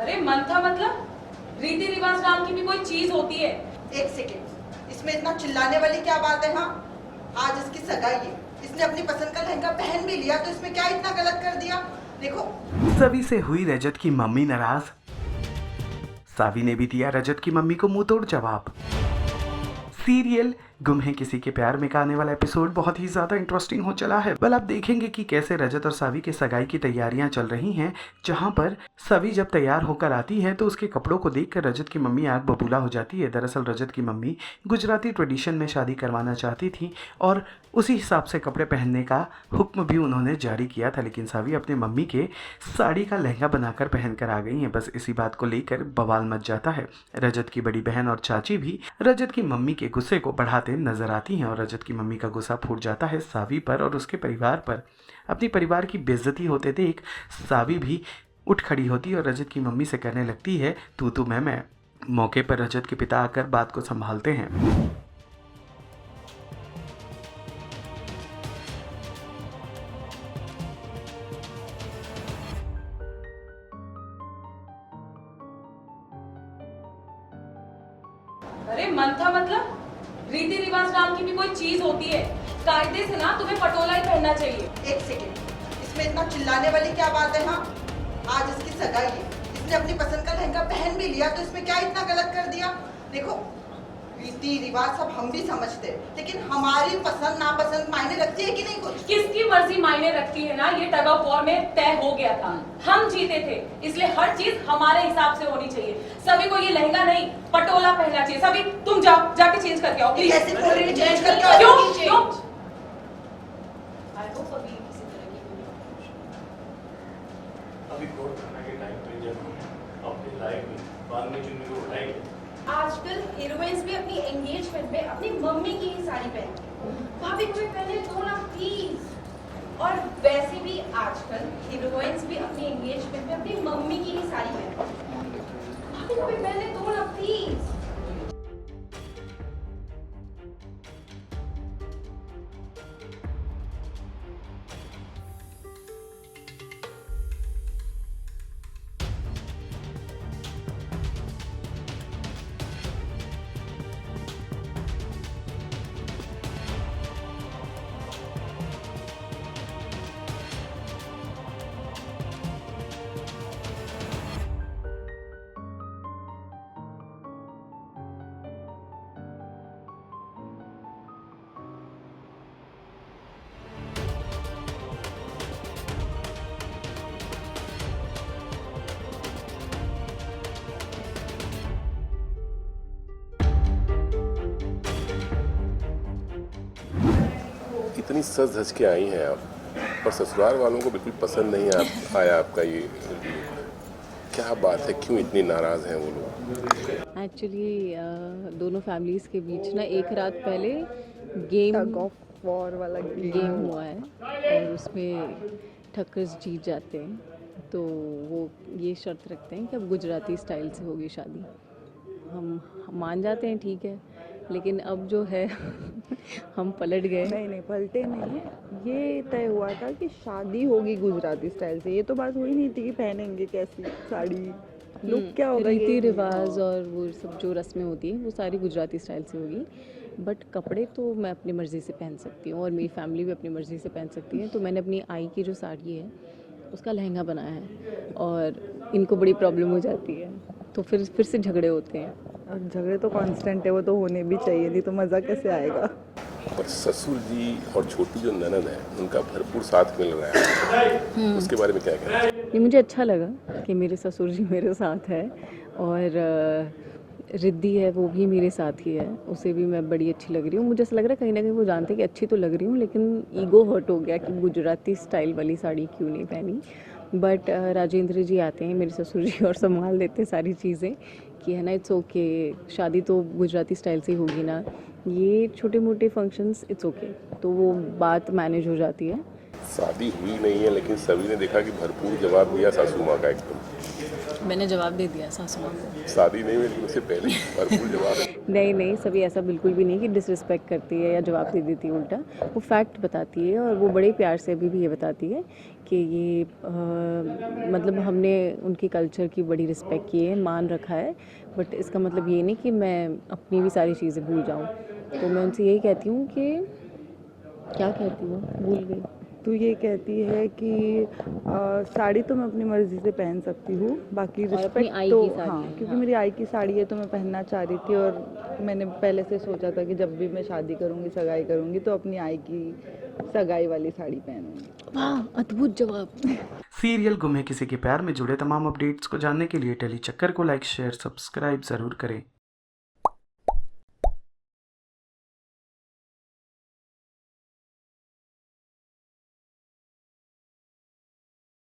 अरे मंथा मतलब रीति रिवाज नाम की भी कोई चीज होती है। एक सेकेंड, इसमें इतना चिल्लाने वाली क्या बात है? हाँ, आज इसकी सगाई है, इसने अपनी पसंद का लहंगा पहन भी लिया, तो इसमें क्या इतना गलत कर दिया? देखो, सभी से हुई रजत की मम्मी नाराज। सावी ने भी दिया रजत की मम्मी को मुंह तोड़ जवाब। सीरियल गुम है किसी के प्यार में का आने वाला एपिसोड बहुत ही ज़्यादा इंटरेस्टिंग हो चला है। बल आप देखेंगे कि कैसे रजत और सावी की सगाई की तैयारियां चल रही हैं, जहां पर सावी जब तैयार होकर आती है तो उसके कपड़ों को देखकर रजत की मम्मी आग बबूला हो जाती है। दरअसल रजत की मम्मी गुजराती ट्रेडिशन में शादी करवाना चाहती थी और उसी हिसाब से कपड़े पहनने का हुक्म भी उन्होंने जारी किया था, लेकिन सावी अपने मम्मी के साड़ी का लहंगा बनाकर पहनकर आ गई हैं। बस इसी बात को लेकर बवाल मच जाता है। रजत की बड़ी बहन और चाची भी रजत की मम्मी के गुस्से को बढ़ाते नजर आती हैं और रजत की मम्मी का गुस्सा फूट जाता है सावी पर और उसके परिवार पर। अपनी परिवार की बेइज्जती होते देख सावी भी उठ खड़ी होती और रजत की मम्मी से करने लगती है तू मैं। मौके पर रजत के पिता आकर बात को संभालते हैं। अरे मंथा मतलब रीति रिवाज नाम की भी कोई चीज होती है। कायदे से ना तुम्हें पटोला ही पहनना चाहिए। एक सेकेंड, इसमें इतना चिल्लाने वाली क्या बात है? हाँ, आज इसकी सगाई है, इसने अपनी पसंद का लहंगा पहन भी लिया, तो इसमें क्या इतना गलत कर दिया? देखो, रीति रिवाज सब हम भी समझते हैं, लेकिन हमारी पसंद नापसंद मायने रखती है कि नहीं कुछ? किसकी मर्जी मायने रखती है ना, ये टग ऑफ वॉर में तय हो गया था। हम जीते थे, इसलिए हर चीज हमारे हिसाब से होनी चाहिए। सभी को ये लहंगा नहीं पटोला पहनना चाहिए। सभी तुम जाओ, जाके चेंज करके आओ प्लीज। ऐसे बोल रही चेंज करके आओ। क्यों? आई होप अभी किसी तरह की अभी कोर्ट करने के टाइम पे जब हम अपनी लाइफ में बाद में चुनने को उठाएंगे। आजकल हीरोइंस भी अपनी एंगेजमेंट में अपनी मम्मी की ही साड़ी पहनती हैं। भाभी को भी पहने दो ना प्लीज। और वैसे भी आजकल हीरोइंस भी अपनी एंगेजमेंट में अपनी मम्मी की ही साड़ी पहनती हैं। भाभी को भी पहने दो ना प्लीज। इतनी सज धज के आई हैं आप और ससुराल वालों को बिल्कुल पसंद नहीं आया आपका ये लुक। क्या बात है, क्यों इतनी नाराज़ हैं वो लोग? एक्चुअली दोनों फैमिलीज़ के बीच ना एक रात पहले गेम ऑफ वॉर वाला गेम हुआ है और उसमें ठक्कर्स जीत जाते हैं, तो वो ये शर्त रखते हैं कि अब गुजराती स्टाइल से होगी शादी। हम मान जाते हैं, ठीक है, लेकिन अब जो है हम पलट गए। नहीं पलटे नहीं, ये तय हुआ था कि शादी होगी गुजराती स्टाइल से। ये तो बात हुई नहीं थी कि पहनेंगे कैसी साड़ी, लुक क्या होगा। रीति रिवाज और वो सब जो रस्में होती हैं वो सारी गुजराती स्टाइल से होगी, बट कपड़े तो मैं अपनी मर्ज़ी से पहन सकती हूँ और मेरी फैमिली भी अपनी मर्ज़ी से पहन सकती है। तो मैंने अपनी आई की जो साड़ी है उसका लहंगा बनाया है और इनको बड़ी प्रॉब्लम हो जाती है, तो फिर से झगड़े होते हैं। और झगड़े तो कांस्टेंट है, वो तो होने भी चाहिए, नहीं तो मज़ा कैसे आएगा। और ससुर जी और छोटी जो ननद है उनका भरपूर साथ मिल रहा है, उसके बारे में क्या कहना चाहिए? ये मुझे अच्छा लगा कि मेरे ससुर जी मेरे साथ है और रिद्धि है वो भी मेरे साथ ही है, उसे भी मैं बड़ी अच्छी लग रही हूँ। मुझे ऐसा लग रहा है कहीं ना कहीं वो जानते हैं कि अच्छी तो लग रही हूँ, लेकिन ईगो हर्ट हो गया कि गुजराती स्टाइल वाली साड़ी क्यों नहीं पहनी। बट राजेंद्र जी आते हैं मेरे ससुर जी और संभाल देते हैं सारी चीज़ें कि है ना, इट्स ओके, शादी तो गुजराती स्टाइल से ही होगी ना, ये छोटे मोटे फंक्शंस इट्स ओके, तो वो बात मैनेज हो जाती है। शादी हुई नहीं है, लेकिन सभी ने देखा कि भरपूर जवाब दिया सासू माँ का एकदम। मैंने जवाब दे दिया सासू माँ को। शादी नहीं हुई लेकिन उससे पहले भरपूर जवाब नहीं नहीं, सभी ऐसा बिल्कुल भी नहीं कि डिसरिस्पेक्ट करती है या जवाब दे देती है उल्टा। वो फैक्ट बताती है और वो बड़े प्यार से अभी भी ये बताती है कि ये मतलब हमने उनकी कल्चर की बड़ी रिस्पेक्ट की है, मान रखा है, बट इसका मतलब ये नहीं कि मैं अपनी भी सारी चीज़ें भूल जाऊँ। तो मैं उनसे यही कहती हूँ कि क्या कहती हूँ, भूल गई। तो ये कहती है कि साड़ी तो मैं अपनी मर्जी से पहन सकती हूँ, बाकी अपनी रिस्पेक्ट आई तो की साड़ी हाँ, है, क्योंकि हाँ। मेरी आई की साड़ी है तो मैं पहनना चाह रही थी, और मैंने पहले से सोचा था कि जब भी मैं शादी करूँगी, सगाई करूँगी, तो अपनी आई की सगाई वाली साड़ी पहनूंगी। वाह, अद्भुत जवाब। सीरियल गुम है किसी के प्यार में जुड़े तमाम अपडेट्स को जानने के लिए टेली चक्कर को लाइक शेयर सब्सक्राइब ज़रूर करें।